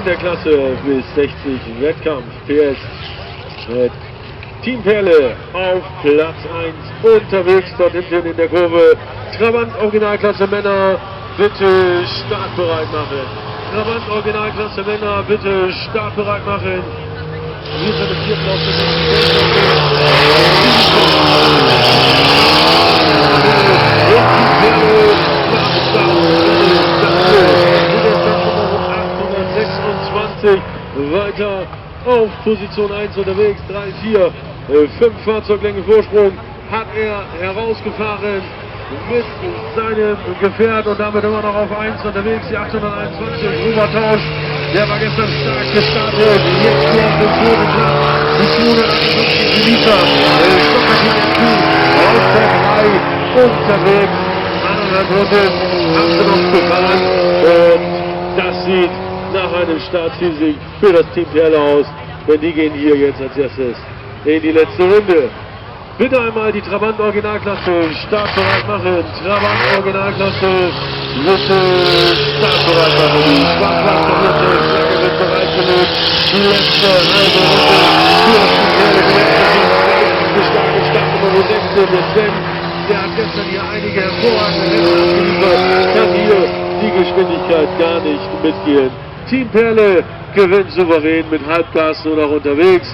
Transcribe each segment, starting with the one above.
in der Klasse bis 60 Wettkampf PS mit Team Perle auf Platz 1 unterwegs, dort hinten in der Kurve. Trabant Originalklasse Männer, bitte startbereit machen. Trabant Originalklasse Männer, bitte startbereit machen. Wir sind im vierten Lauf des weiter auf Position 1 unterwegs, 3, 4, 5 Fahrzeuglängen Vorsprung hat er herausgefahren mit seinem Gefährt und damit immer noch auf 1 unterwegs, die 821 Rübertausch, der war gestern stark gestartet, jetzt hier auf dem zweiten Platz, die 251 Liter, auf der 3 unterwegs, 1,5 Runden haben sie noch gefahren und das sieht nach einem Startsieg für das Team Perle aus, denn die gehen hier jetzt als erstes in die letzte Runde. Bitte einmal die Trabant Originalklasse startbereit machen. Trabant Originalklasse, bitte startbereit machen. Die schwarz-weiß-karierte Flagge wird bereitgelegt. Die letzte halbe Runde für das Team Perle. Die letzte Start Nummer 16 mit Sven. Der hat gestern hier einige hervorragende Rennen abgeliefert. Kann hier die Geschwindigkeit gar nicht mitgehen. Team Perle gewinnt souverän mit Halbgas nur noch unterwegs.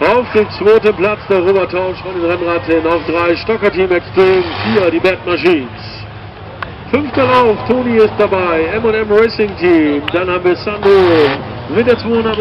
Auf dem zweiten Platz der Rübertausch von den Rennradhelden auf 3 Stocker Team Extreme, 4 die Bad Machines. 5. Lauf, Toni ist dabei, M&M Racing Team, dann haben wir Sando mit der 200